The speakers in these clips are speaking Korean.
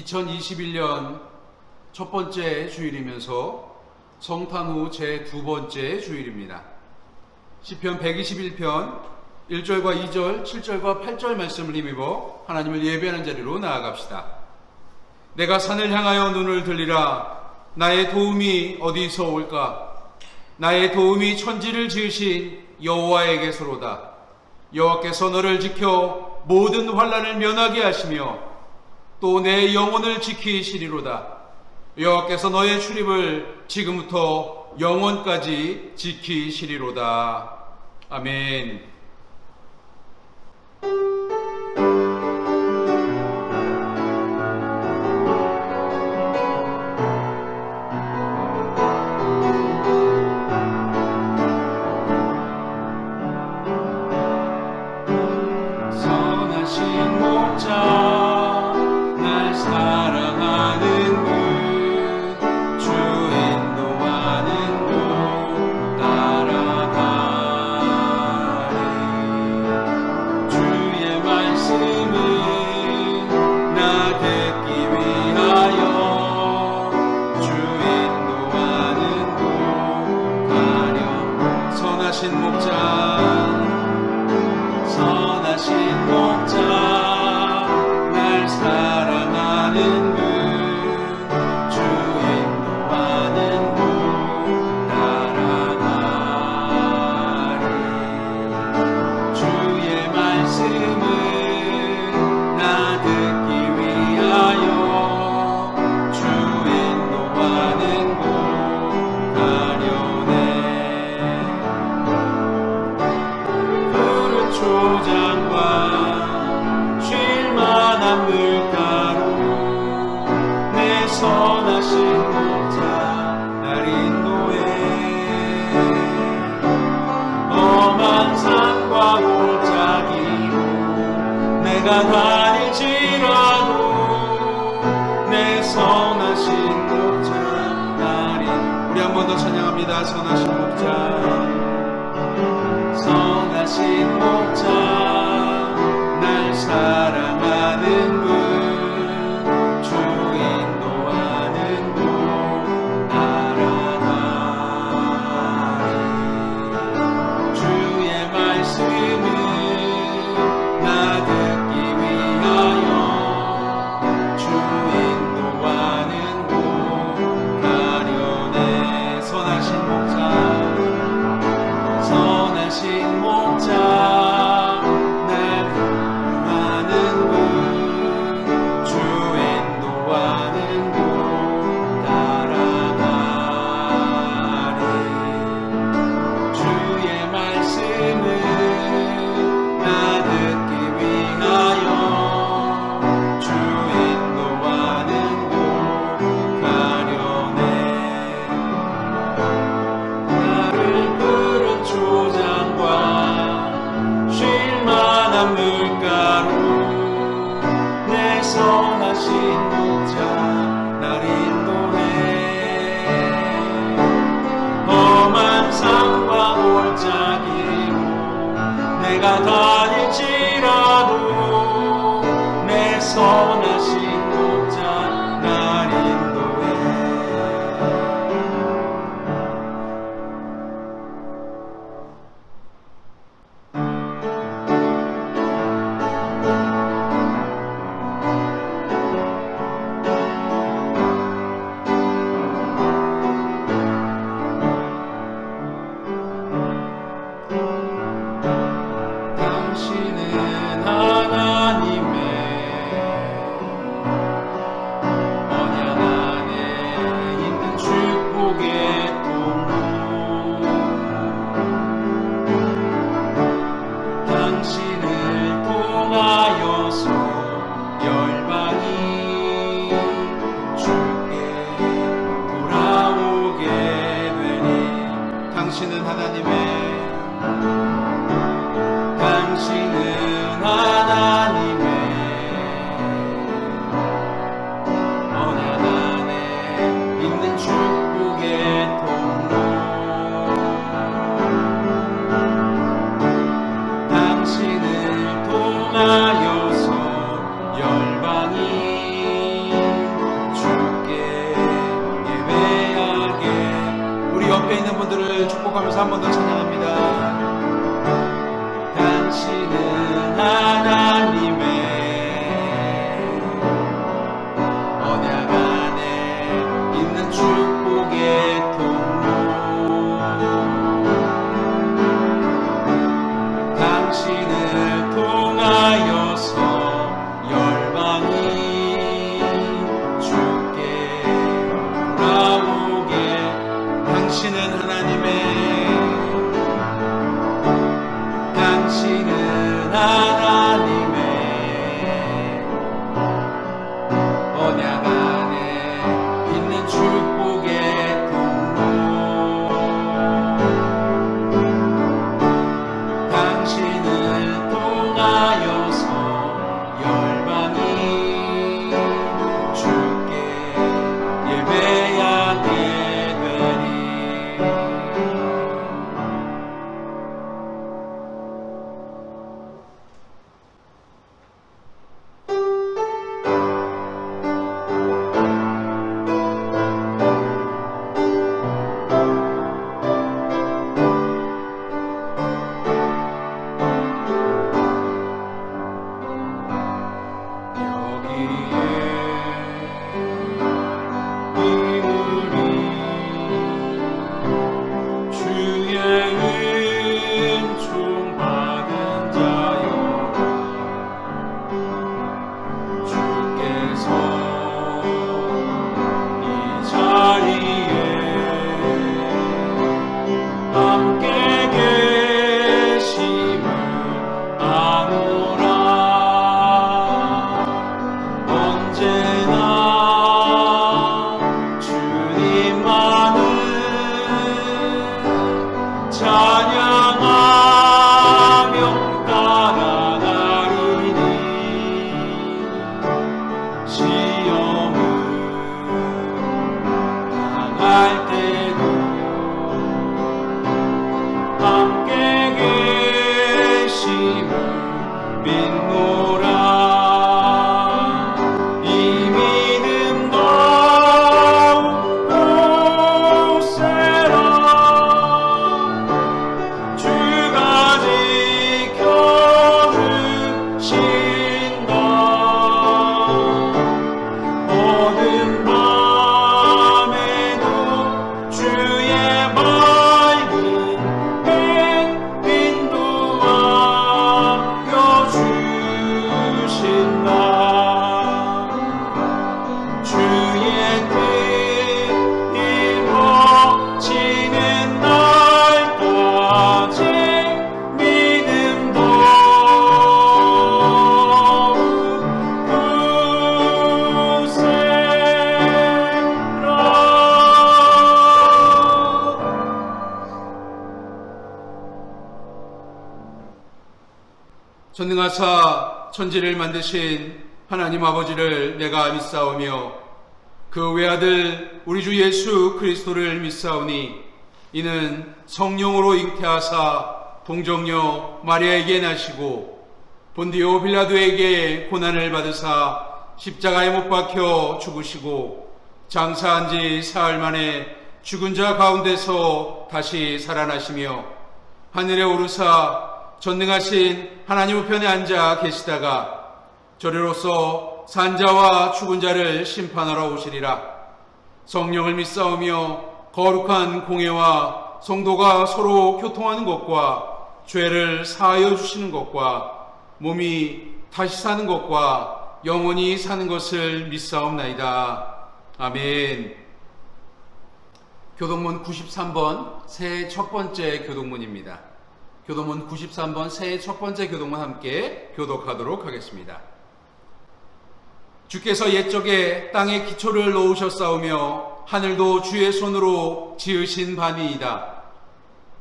2021년 첫 번째 주일이면서 성탄 후 제 두 번째 주일입니다. 시편 121편 1절과 2절, 7절과 8절 말씀을 힘입어 하나님을 예배하는 자리로 나아갑시다. 내가 산을 향하여 눈을 들리라. 나의 도움이 어디서 올까? 나의 도움이 천지를 지으신 여호와에게서로다. 여호와께서 너를 지켜 모든 환난을 면하게 하시며 또 내 영혼을 지키시리로다. 여호와께서 너의 출입을 지금부터 영원까지 지키시리로다. 아멘. 선하신 목자 내가 다닐지라도 내 선하신 목자 나리. 우리 한 번 더 찬양합니다. 선하신 목자, 선하신 목자, 날 사랑하는 분, 주 인도하는 곳 따라가리. 주의 말씀은 내가 다닐지라도 내 선하신 목자 날 인도해. 통하여서 열방이 통곡하면서 한 번 더 찬양합니다. 당신은 하나님의 언약 안에 있는 축복의 통로, 당신을 통하여서 열방이 주께 돌아오게. 당신은 하나님의 언약 안에 있는 축복의 통로, 당신을 통하여서 열방이 주께 예배하게 되리. 전능하사 천지를 만드신 하나님 아버지를 내가 믿사오며 그 외아들 우리 주 예수 그리스도를 믿사오니 이는 성령으로 잉태하사 동정녀 마리아에게 나시고 본디오 빌라도에게 고난을 받으사 십자가에 못 박혀 죽으시고 장사한 지 사흘 만에 죽은 자 가운데서 다시 살아나시며 하늘에 오르사 전능하신 하나님 우편에 앉아 계시다가 저리로서 산자와 죽은 자를 심판하러 오시리라. 성령을 믿사오며 거룩한 공회와 성도가 서로 교통하는 것과 죄를 사하여 주시는 것과 몸이 다시 사는 것과 영원히 사는 것을 믿사옵나이다. 아멘. 교동문 93번 새해 첫 번째 교동문입니다. 교동문 93번 새해 첫 번째 교동문 함께 교독하도록 하겠습니다. 주께서 옛적에 땅에 기초를 놓으셨사오며 하늘도 주의 손으로 지으신 바니이다.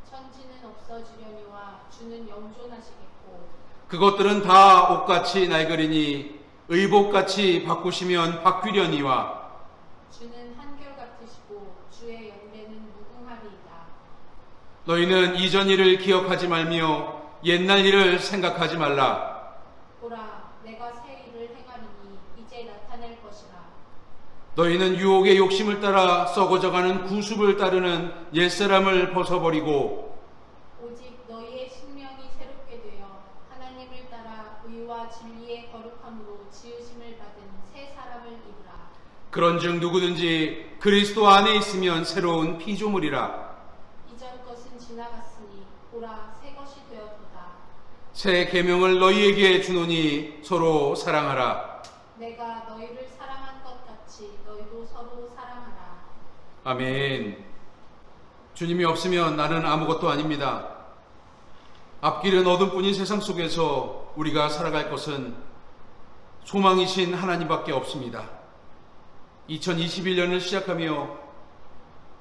천지는 없어지려니와 주는 영존하시겠고 그것들은 다 옷같이 낡으리니 의복같이 바꾸시면 바뀌려니와 주는 한결같으시고 주의 연대는 무궁하리이다. 너희는 이전 일을 기억하지 말며 옛날 일을 생각하지 말라. 보라, 내가 새 일을 행하리니 이제 나타낼 것이라. 너희는 유혹의 욕심을 따라 썩어져가는 구습을 따르는 옛사람을 벗어버리고 오직 너희의 신명이 새롭게 되어 하나님을 따라 의와 진리의 거룩함으로 지으심을 받은 새 사람을 입으라. 그런즉 누구든지 그리스도 안에 있으면 새로운 피조물이라. 이전 것은 지나갔으니 보라 새 것이 되었도다. 새 계명을 너희에게 주노니 서로 사랑하라. 내가 너희를 사랑한 것 같이 너희도 서로 사랑하라. 아멘. 주님이 없으면 나는 아무것도 아닙니다. 앞길은 어둠뿐인 세상 속에서 우리가 살아갈 것은 소망이신 하나님밖에 없습니다. 2021년을 시작하며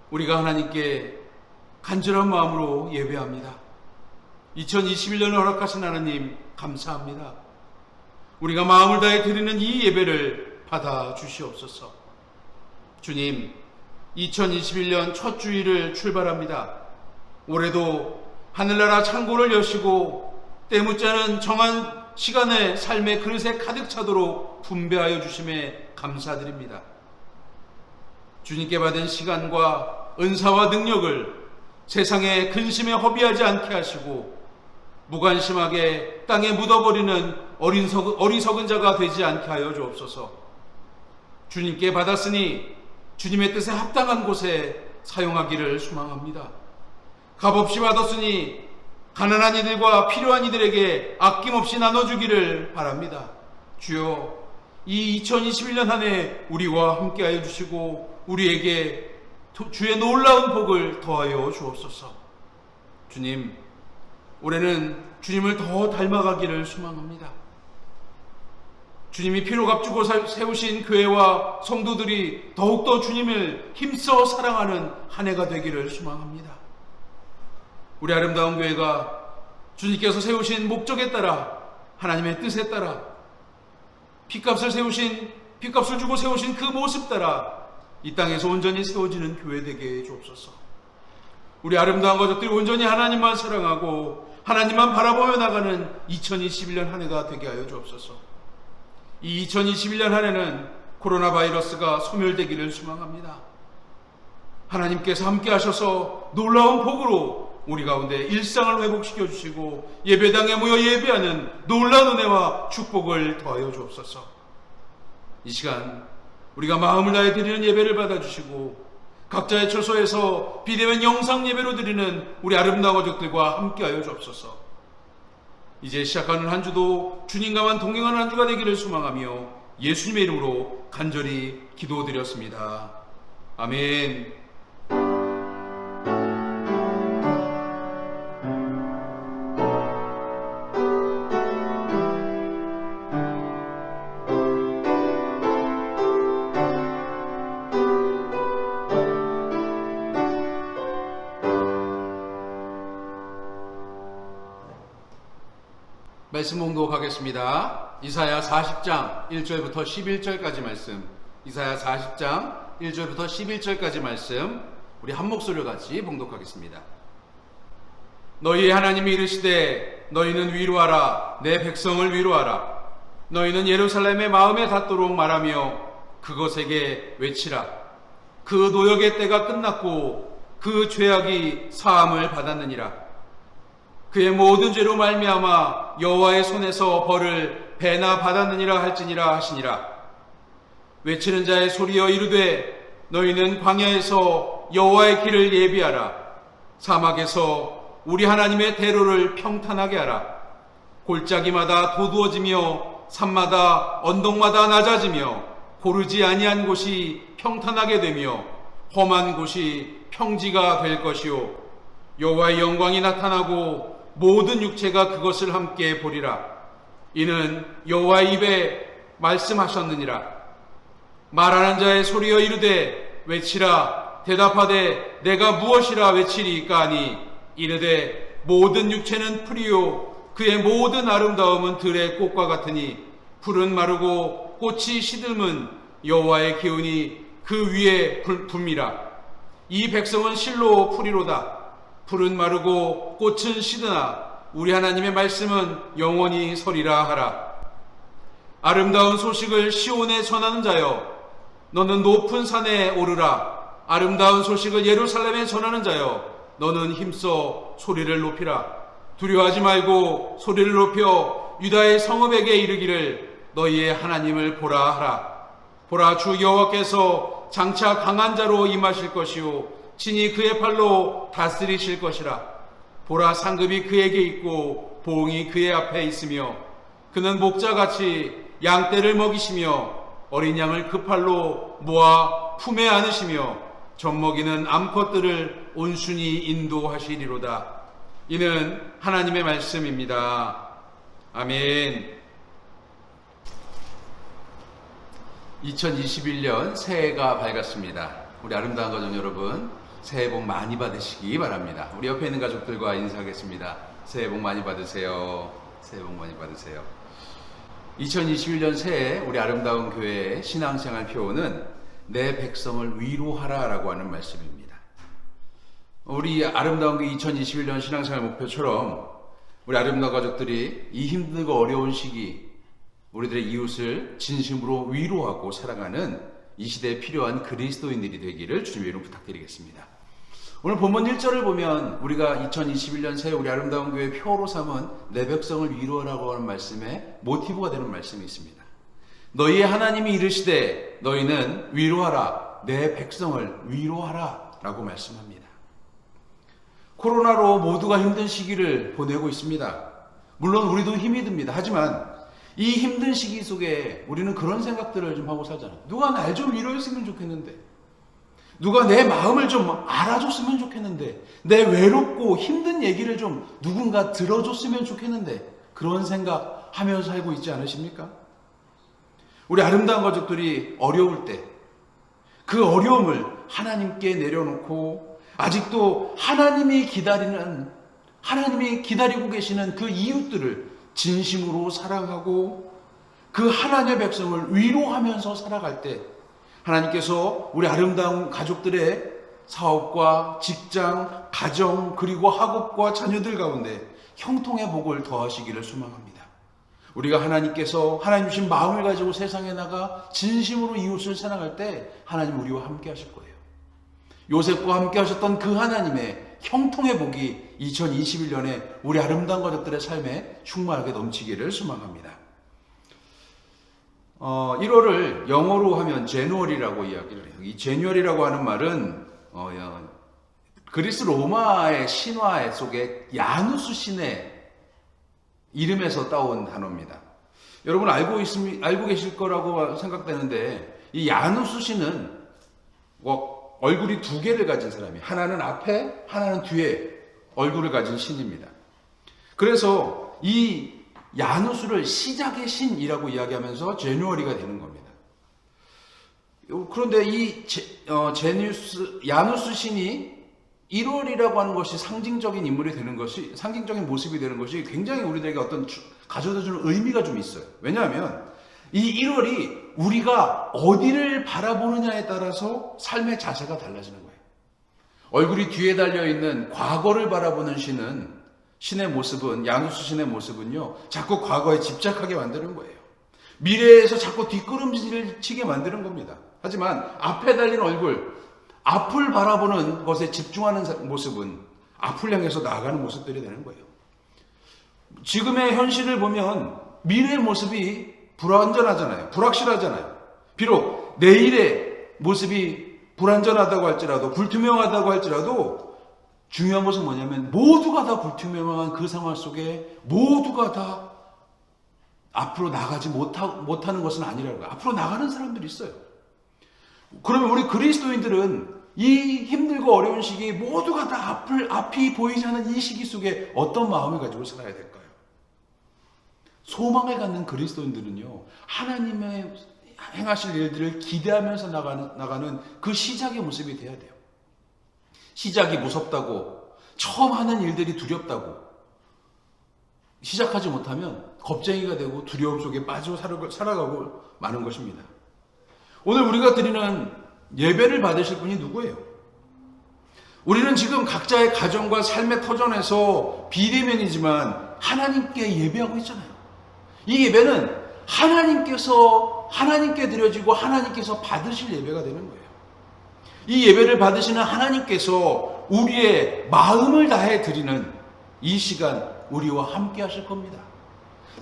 우리가 하나님께 간절한 마음으로 예배합니다. 2021년을 허락하신 하나님 감사합니다. 우리가 마음을 다해 드리는 이 예배를 받아 주시옵소서. 주님, 2021년 첫 주일을 출발합니다. 올해도 하늘나라 창고를 여시고 때묻지 않은 정한 시간에 삶의 그릇에 가득 차도록 분배하여 주심에 감사드립니다. 주님께 받은 시간과 은사와 능력을 세상의 근심에 허비하지 않게 하시고 무관심하게 땅에 묻어버리는 어리석은 자가 되지 않게 하여 주옵소서. 주님께 받았으니 주님의 뜻에 합당한 곳에 사용하기를 소망합니다. 값없이 받았으니 가난한 이들과 필요한 이들에게 아낌없이 나눠주기를 바랍니다. 주여, 이 2021년 한 해 우리와 함께하여 주시고 우리에게 주의 놀라운 복을 더하여 주옵소서. 주님, 올해는 주님을 더 닮아가기를 소망합니다. 주님이 피로 값주고 세우신 교회와 성도들이 더욱더 주님을 힘써 사랑하는 한 해가 되기를 소망합니다. 우리 아름다운 교회가 주님께서 세우신 목적에 따라 하나님의 뜻에 따라 핏값을 주고 세우신 그 모습 따라 이 땅에서 온전히 세워지는 교회 되게 해주옵소서. 우리 아름다운 가족들이 온전히 하나님만 사랑하고 하나님만 바라보며 나가는 2021년 한 해가 되게 하여 주옵소서. 이 2021년 한 해는 코로나 바이러스가 소멸되기를 소망합니다. 하나님께서 함께 하셔서 놀라운 복으로 우리 가운데 일상을 회복시켜 주시고 예배당에 모여 예배하는 놀라운 은혜와 축복을 더하여 주옵소서. 이 시간 우리가 마음을 다해 드리는 예배를 받아주시고 각자의 처소에서 비대면 영상 예배로 드리는 우리 아름다운 가족들과 함께하여 주옵소서. 이제 시작하는 한 주도 주님과만 동행하는 한 주가 되기를 소망하며 예수님의 이름으로 간절히 기도드렸습니다. 아멘. 말씀 봉독하겠습니다. 이사야 40장 1절부터 11절까지 말씀, 이사야 40장 1절부터 11절까지 말씀 우리 한 목소리로 같이 봉독하겠습니다. 너희의 하나님이 이르시되 너희는 위로하라, 내 백성을 위로하라. 너희는 예루살렘의 마음에 닿도록 말하며 그것에게 외치라. 그 노역의 때가 끝났고 그 죄악이 사함을 받았느니라. 그의 모든 죄로 말미암아 여호와의 손에서 벌을 배나 받았느니라 할지니라 하시니라. 외치는 자의 소리여 이르되 너희는 광야에서 여호와의 길을 예비하라. 사막에서 우리 하나님의 대로를 평탄하게 하라. 골짜기마다 도두어지며 산마다 언덕마다 낮아지며 고르지 아니한 곳이 평탄하게 되며 험한 곳이 평지가 될 것이요 여호와의 영광이 나타나고 모든 육체가 그것을 함께 보리라. 이는 여호와의 입에 말씀하셨느니라. 말하는 자의 소리여 이르되 외치라. 대답하되 내가 무엇이라 외치리까 하니 이르되 모든 육체는 풀이요 그의 모든 아름다움은 들의 꽃과 같으니 풀은 마르고 꽃이 시들면 여호와의 기운이 그 위에 붐이라. 이 백성은 실로 풀이로다. 풀은 마르고 꽃은 시드나 우리 하나님의 말씀은 영원히 서리라 하라. 아름다운 소식을 시온에 전하는 자여 너는 높은 산에 오르라. 아름다운 소식을 예루살렘에 전하는 자여, 너는 힘써 소리를 높이라. 두려워하지 말고 소리를 높여 유다의 성읍에게 이르기를 너희의 하나님을 보라 하라. 보라, 주 여호와께서 장차 강한 자로 임하실 것이요 친히 그의 팔로 다스리실 것이라. 보라, 상급이 그에게 있고 보응이 그의 앞에 있으며 그는 목자같이 양떼를 먹이시며 어린 양을 그 팔로 모아 품에 안으시며 젖먹이는 암컷들을 온순히 인도하시리로다. 이는 하나님의 말씀입니다. 아멘. 2021년 새해가 밝았습니다. 우리 아름다운 가족 여러분, 새해 복 많이 받으시기 바랍니다. 우리 옆에 있는 가족들과 인사하겠습니다. 새해 복 많이 받으세요. 새해 복 많이 받으세요. 2021년 새해 우리 아름다운 교회의 신앙생활 표어는 내 백성을 위로하라 라고 하는 말씀입니다. 우리 아름다운 교회 2021년 신앙생활 목표처럼 우리 아름다운 가족들이 이 힘들고 어려운 시기 우리들의 이웃을 진심으로 위로하고 사랑하는 이 시대에 필요한 그리스도인들이 되기를 주님의 이름으로 부탁드리겠습니다. 오늘 본문 1절을 보면 우리가 2021년 새해 우리 아름다운 교회 표어로 삼은 내 백성을 위로하라고 하는 말씀에 모티브가 되는 말씀이 있습니다. 너희의 하나님이 이르시되 너희는 위로하라, 내 백성을 위로하라 라고 말씀합니다. 코로나로 모두가 힘든 시기를 보내고 있습니다. 물론 우리도 힘이 듭니다. 하지만 이 힘든 시기 속에 우리는 그런 생각들을 좀 하고 살잖아요. 누가 날 좀 위로했으면 좋겠는데, 누가 내 마음을 좀 알아줬으면 좋겠는데, 내 외롭고 힘든 얘기를 좀 누군가 들어줬으면 좋겠는데, 그런 생각하면서 살고 있지 않으십니까? 우리 아름다운 가족들이 어려울 때 그 어려움을 하나님께 내려놓고 아직도 하나님이 기다리고 계시는 그 이웃들을 진심으로 사랑하고 그 하나님의 백성을 위로하면서 살아갈 때 하나님께서 우리 아름다운 가족들의 사업과 직장, 가정, 그리고 학업과 자녀들 가운데 형통의 복을 더하시기를 소망합니다. 우리가 하나님께서 하나님 주신 마음을 가지고 세상에 나가 진심으로 이웃을 사랑할 때 하나님 우리와 함께 하실 거예요. 요셉과 함께 하셨던 그 하나님의 형통의 복이 2021년에 우리 아름다운 가족들의 삶에 충만하게 넘치기를 소망합니다. 1월을 영어로 하면 제누어리라고 이야기를 해요. 이 제누어리라고 하는 말은 그리스 로마의 신화 속에 야누스 신의 이름에서 따온 단어입니다. 여러분 알고 계실 거라고 생각되는데 이 야누스 신은 얼굴이 두 개를 가진 사람이에요. 하나는 앞에, 하나는 뒤에 얼굴을 가진 신입니다. 그래서 이 야누스를 시작의 신이라고 이야기하면서 제누어리가 되는 겁니다. 그런데 이 야누스 신이 1월이라고 하는 것이 상징적인 인물이 되는 것이, 상징적인 모습이 되는 것이 굉장히 우리들에게 어떤 가져다 주는 의미가 좀 있어요. 왜냐하면 이 1월이 우리가 어디를 바라보느냐에 따라서 삶의 자세가 달라지는 거예요. 얼굴이 뒤에 달려있는 과거를 바라보는 신의 모습은, 야누스 신의 모습은요, 자꾸 과거에 집착하게 만드는 거예요. 미래에서 자꾸 뒷걸음질을 치게 만드는 겁니다. 하지만 앞에 달린 얼굴, 앞을 바라보는 것에 집중하는 모습은 앞을 향해서 나아가는 모습들이 되는 거예요. 지금의 현실을 보면 미래의 모습이 불안전하잖아요. 불확실하잖아요. 비록 내일의 모습이 불안전하다고 할지라도, 불투명하다고 할지라도 중요한 것은 뭐냐면 모두가 다 불투명한 그 상황 속에 모두가 다 앞으로 나가지 못하는 것은 아니라는 거예요. 앞으로 나가는 사람들이 있어요. 그러면 우리 그리스도인들은 이 힘들고 어려운 시기 모두가 다 앞이 보이지 않는 이 시기 속에 어떤 마음을 가지고 살아야 될까요? 소망을 갖는 그리스도인들은요, 하나님의 행하실 일들을 기대하면서 나가는 그 시작의 모습이 돼야 돼요. 시작이 무섭다고, 처음 하는 일들이 두렵다고 시작하지 못하면 겁쟁이가 되고 두려움 속에 빠지고 살아가고 마는 것입니다. 오늘 우리가 드리는 예배를 받으실 분이 누구예요? 우리는 지금 각자의 가정과 삶의 터전에서 비대면이지만 하나님께 예배하고 있잖아요. 이 예배는 하나님께서 하나님께 드려지고 하나님께서 받으실 예배가 되는 거예요. 이 예배를 받으시는 하나님께서 우리의 마음을 다해 드리는 이 시간 우리와 함께 하실 겁니다.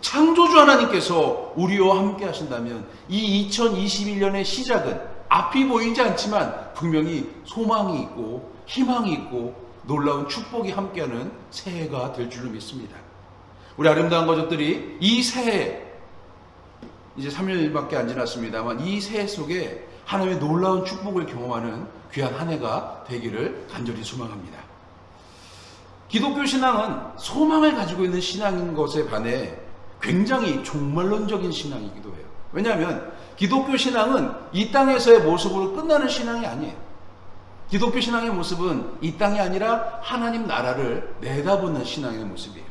창조주 하나님께서 우리와 함께 하신다면 이 2021년의 시작은 앞이 보이지 않지만 분명히 소망이 있고 희망이 있고 놀라운 축복이 함께하는 새해가 될 줄로 믿습니다. 우리 아름다운 가족들이 이 새해, 이제 3일밖에 안 지났습니다만 이 새해 속에 하나님의 놀라운 축복을 경험하는 귀한 한 해가 되기를 간절히 소망합니다. 기독교 신앙은 소망을 가지고 있는 신앙인 것에 반해 굉장히 종말론적인 신앙이기도 해요. 왜냐하면 기독교 신앙은 이 땅에서의 모습으로 끝나는 신앙이 아니에요. 기독교 신앙의 모습은 이 땅이 아니라 하나님 나라를 내다보는 신앙의 모습이에요.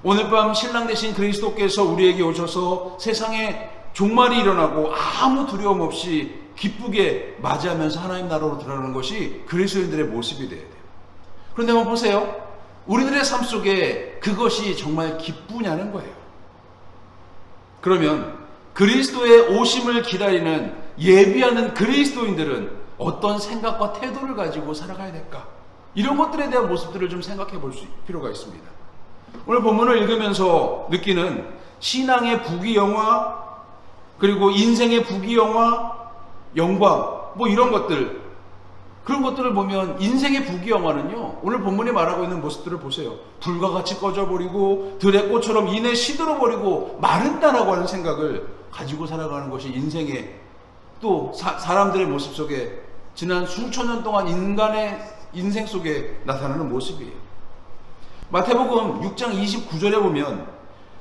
오늘 밤 신랑 되신 그리스도께서 우리에게 오셔서 세상에 종말이 일어나고 아무 두려움 없이 기쁘게 맞이하면서 하나님 나라로 들어가는 것이 그리스도인들의 모습이 되어야 돼요. 그런데 한번 보세요. 우리들의 삶 속에 그것이 정말 기쁘냐는 거예요. 그러면 그리스도의 오심을 기다리는 예비하는 그리스도인들은 어떤 생각과 태도를 가지고 살아가야 될까? 이런 것들에 대한 모습들을 좀 생각해 볼 필요가 있습니다. 오늘 본문을 읽으면서 느끼는 신앙의 부귀영화, 그리고 인생의 부귀영화, 영광, 뭐 이런 것들, 그런 것들을 보면 인생의 부귀영화는요, 오늘 본문이 말하고 있는 모습들을 보세요. 불과 같이 꺼져버리고 들의 꽃처럼 이내 시들어버리고 마른다라고 하는 생각을 가지고 살아가는 것이 인생의, 또 사람들의 모습 속에 지난 수천 년 동안 인간의 인생 속에 나타나는 모습이에요. 마태복음 6장 29절에 보면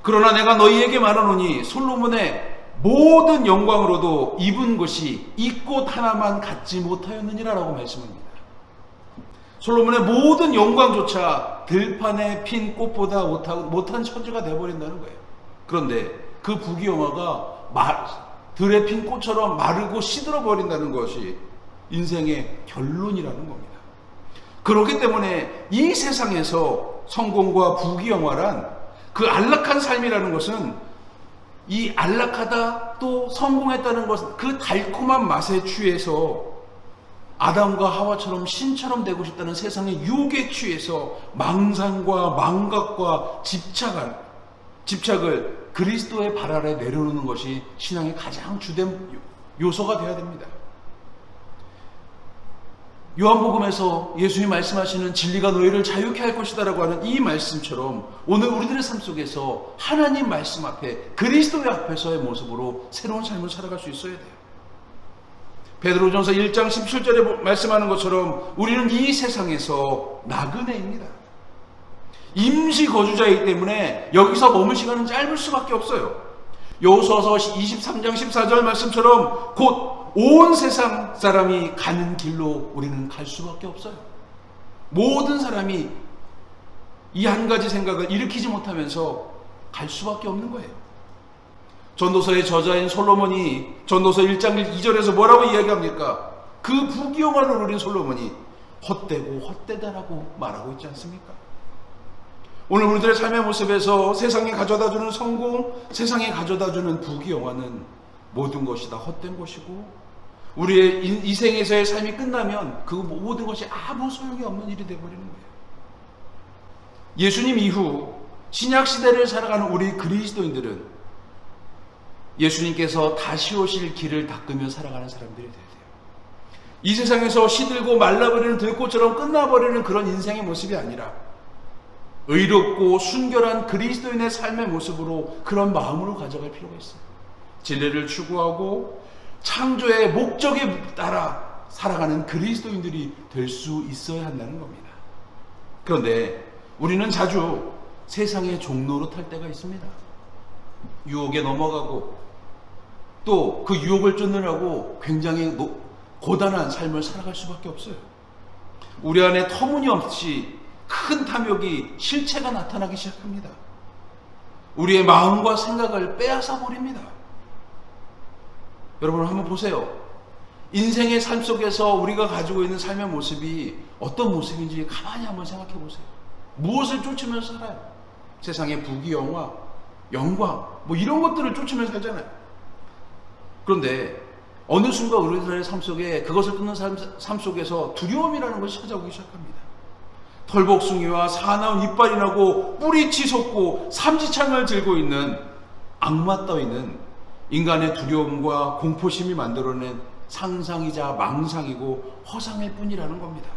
그러나 내가 너희에게 말하노니 솔로몬의 모든 영광으로도 입은 것이 이 꽃 하나만 갖지 못하였느니라 라고 말씀합니다. 솔로몬의 모든 영광조차 들판에 핀 꽃보다 못한 천지가 되어버린다는 거예요. 그런데 그 부귀영화가 들에 핀 꽃처럼 마르고 시들어버린다는 것이 인생의 결론이라는 겁니다. 그렇기 때문에 이 세상에서 성공과 부귀영화란, 그 안락한 삶이라는 것은 이 안락하다 또 성공했다는 것은 그 달콤한 맛에 취해서 아담과 하와처럼 신처럼 되고 싶다는 세상의 유혹에 취해서 망상과 망각과 집착을 그리스도의 발 아래 내려놓는 것이 신앙의 가장 주된 요소가 되어야 됩니다. 요한복음에서 예수님이 말씀하시는 진리가 너희를 자유케 할 것이다 라고 하는 이 말씀처럼 오늘 우리들의 삶 속에서 하나님 말씀 앞에, 그리스도의 앞에서의 모습으로 새로운 삶을 살아갈 수 있어야 돼요. 베드로전서 1장 17절에 말씀하는 것처럼 우리는 이 세상에서 나그네입니다. 임시 거주자이기 때문에 여기서 머물 시간은 짧을 수밖에 없어요. 여호수아서 23장 14절 말씀처럼 곧 온 세상 사람이 가는 길로 우리는 갈 수밖에 없어요. 모든 사람이 이 한 가지 생각을 일으키지 못하면서 갈 수밖에 없는 거예요. 전도서의 저자인 솔로몬이 전도서 1장 2절에서 뭐라고 이야기합니까? 그 부귀영화를 누린 솔로몬이 헛되고 헛되다라고 말하고 있지 않습니까? 오늘 우리들의 삶의 모습에서 세상에 가져다주는 성공, 세상에 가져다주는 부귀영화는 모든 것이 다 헛된 것이고, 우리의 이생에서의 삶이 끝나면 그 모든 것이 아무 소용이 없는 일이 되어버리는 거예요. 예수님 이후 신약시대를 살아가는 우리 그리스도인들은 예수님께서 다시 오실 길을 닦으며 살아가는 사람들이 되어야 돼요. 이 세상에서 시들고 말라버리는 들꽃처럼 끝나버리는 그런 인생의 모습이 아니라 의롭고 순결한 그리스도인의 삶의 모습으로, 그런 마음으로 가져갈 필요가 있어요. 진리를 추구하고 창조의 목적에 따라 살아가는 그리스도인들이 될 수 있어야 한다는 겁니다. 그런데 우리는 자주 세상의 종로로 탈 때가 있습니다. 유혹에 넘어가고 또 그 유혹을 쫓느라고 굉장히 고단한 삶을 살아갈 수밖에 없어요. 우리 안에 터무니없이 큰 탐욕이, 실체가 나타나기 시작합니다. 우리의 마음과 생각을 빼앗아 버립니다. 여러분 한번 보세요. 인생의 삶 속에서 우리가 가지고 있는 삶의 모습이 어떤 모습인지 가만히 한번 생각해 보세요. 무엇을 쫓으면서 살아요? 세상의 부귀영화, 영광, 뭐 이런 것들을 쫓으면서 살잖아요. 그런데 어느 순간 우리들의 삶 속에 그것을 끊는 삶 속에서 두려움이라는 것이 찾아오기 시작합니다. 털복숭이와 사나운 이빨이 나고 뿔이 치솟고 삼지창을 들고 있는 악마 따위는 인간의 두려움과 공포심이 만들어낸 상상이자 망상이고 허상일 뿐이라는 겁니다.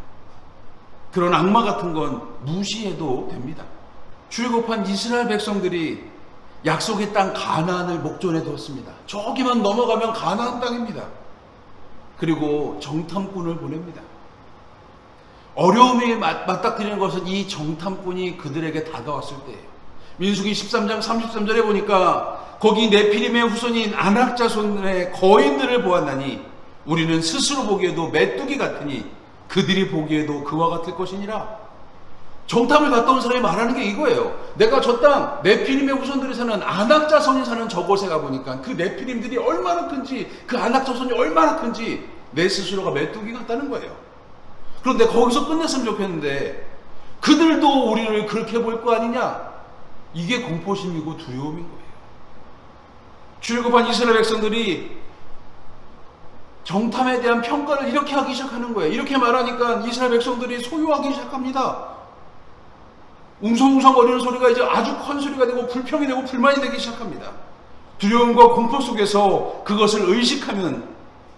그런 악마 같은 건 무시해도 됩니다. 출애굽한 이스라엘 백성들이 약속의 땅 가나안을 목전에 두었습니다. 저기만 넘어가면 가나안 땅입니다. 그리고 정탐꾼을 보냅니다. 어려움이 맞닥뜨리는 것은 이 정탐꾼이 그들에게 다가왔을 때예요. 민수기 13장 33절에 보니까 거기 네피림의 후손인 아낙 자손의 거인들을 보았나니 우리는 스스로 보기에도 메뚜기 같으니 그들이 보기에도 그와 같을 것이니라. 정탐을 갔다 온 사람이 말하는 게 이거예요. 내가 저 땅 네피림의 후손들이 사는 아낙 자손이 사는 저곳에 가보니까 그 네피림들이 얼마나 큰지, 그 아낙 자손이 얼마나 큰지 내 스스로가 메뚜기 같다는 거예요. 그런데 거기서 끝냈으면 좋겠는데 그들도 우리를 그렇게 볼 거 아니냐? 이게 공포심이고 두려움인 거예요. 출애굽한 이스라엘 백성들이 정탐에 대한 평가를 이렇게 하기 시작하는 거예요. 이렇게 말하니까 이스라엘 백성들이 소유하기 시작합니다. 웅성웅성거리는 소리가 이제 아주 큰 소리가 되고 불평이 되고 불만이 되기 시작합니다. 두려움과 공포 속에서 그것을 의식하면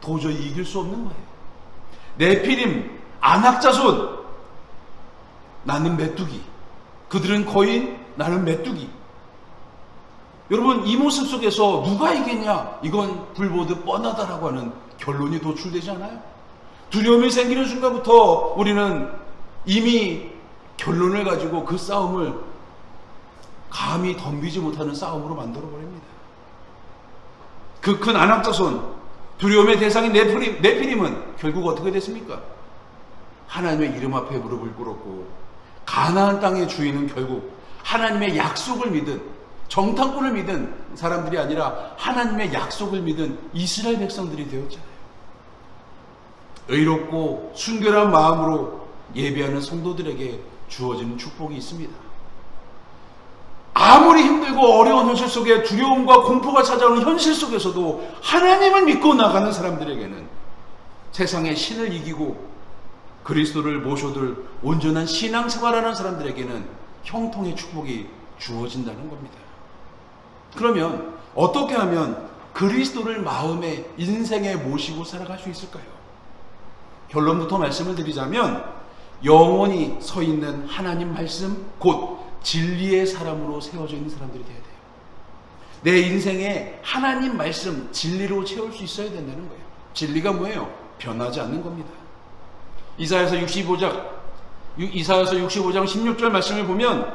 도저히 이길 수 없는 거예요. 네피림, 아낙 자손, 나는 메뚜기. 그들은 거인, 나는 메뚜기. 여러분, 이 모습 속에서 누가 이기냐? 이건 불보듯 뻔하다라고 하는 결론이 도출되지 않아요? 두려움이 생기는 순간부터 우리는 이미 결론을 가지고 그 싸움을 감히 덤비지 못하는 싸움으로 만들어버립니다. 그 큰 아낙 자손, 두려움의 대상인 네피림은 결국 어떻게 됐습니까? 하나님의 이름 앞에 무릎을 꿇었고 가나안 땅의 주인은 결국 하나님의 약속을 믿은, 정탐꾼을 믿은 사람들이 아니라 하나님의 약속을 믿은 이스라엘 백성들이 되었잖아요. 의롭고 순결한 마음으로 예배하는 성도들에게 주어지는 축복이 있습니다. 아무리 힘들고 어려운 현실 속에 두려움과 공포가 찾아오는 현실 속에서도 하나님을 믿고 나가는 사람들에게는 세상의 신을 이기고 그리스도를 모셔둘 온전한 신앙생활하는 사람들에게는 형통의 축복이 주어진다는 겁니다. 그러면 어떻게 하면 그리스도를 마음에 인생에 모시고 살아갈 수 있을까요? 결론부터 말씀을 드리자면 영원히 서 있는 하나님 말씀, 곧 진리의 사람으로 세워져 있는 사람들이 되어야 돼요. 내 인생에 하나님 말씀, 진리로 채울 수 있어야 된다는 거예요. 진리가 뭐예요? 변하지 않는 겁니다. 이사야서 65장 16절 말씀을 보면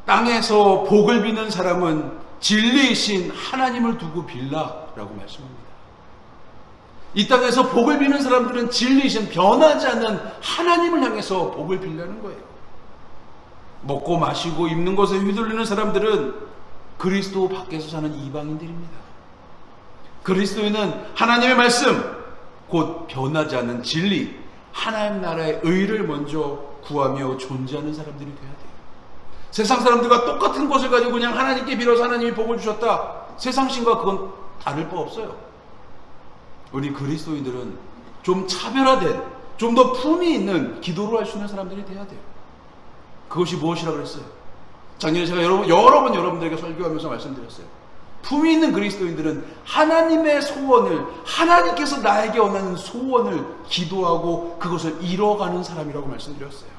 땅에서 복을 비는 사람은 진리이신 하나님을 두고 빌라라고 말씀합니다. 이 땅에서 복을 비는 사람들은 진리이신 변하지 않는 하나님을 향해서 복을 빌라는 거예요. 먹고 마시고 입는 것에 휘둘리는 사람들은 그리스도 밖에서 사는 이방인들입니다. 그리스도인은 하나님의 말씀, 곧 변하지 않는 진리, 하나님 나라의 의를 먼저 구하며 존재하는 사람들이 되어야 돼요. 세상 사람들과 똑같은 것을 가지고 그냥 하나님께 빌어서 하나님이 복을 주셨다, 세상신과 그건 다를 바 없어요. 우리 그리스도인들은 좀 차별화된, 좀 더 품이 있는 기도를 할 수 있는 사람들이 돼야 돼요. 그것이 무엇이라고 그랬어요? 작년에 제가 여러 번 여러분들에게 설교하면서 말씀드렸어요. 품이 있는 그리스도인들은 하나님의 소원을, 하나님께서 나에게 원하는 소원을 기도하고 그것을 이뤄가는 사람이라고 말씀드렸어요.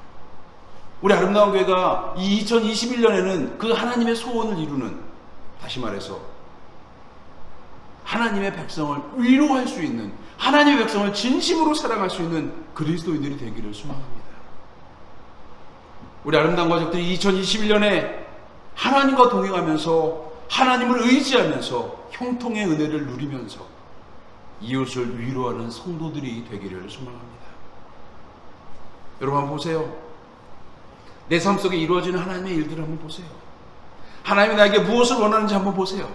우리 아름다운 교회가 이 2021년에는 그 하나님의 소원을 이루는, 다시 말해서 하나님의 백성을 위로할 수 있는, 하나님의 백성을 진심으로 사랑할 수 있는 그리스도인들이 되기를 소망합니다. 우리 아름다운 가족들이 2021년에 하나님과 동행하면서, 하나님을 의지하면서 형통의 은혜를 누리면서 이웃을 위로하는 성도들이 되기를 소망합니다. 여러분 한번 보세요. 내 삶 속에 이루어지는 하나님의 일들을 한번 보세요. 하나님이 나에게 무엇을 원하는지 한번 보세요.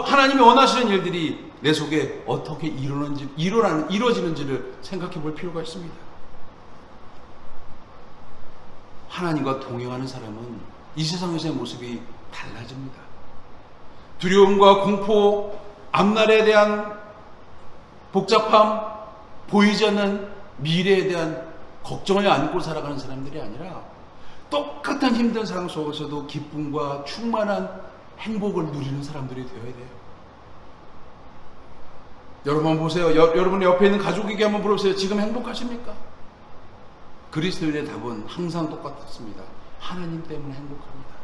하나님이 원하시는 일들이 내 속에 어떻게 이루어지는지를 생각해 볼 필요가 있습니다. 하나님과 동행하는 사람은 이 세상에서의 모습이 달라집니다. 두려움과 공포, 앞날에 대한 복잡함, 보이지 않는 미래에 대한 걱정을 안고 살아가는 사람들이 아니라 똑같은 힘든 상황 속에서도 기쁨과 충만한 행복을 누리는 사람들이 되어야 돼요. 여러분 보세요. 여러분 옆에 있는 가족에게 한번 물어보세요. 지금 행복하십니까? 그리스도인의 답은 항상 똑같습니다. 하나님 때문에 행복합니다.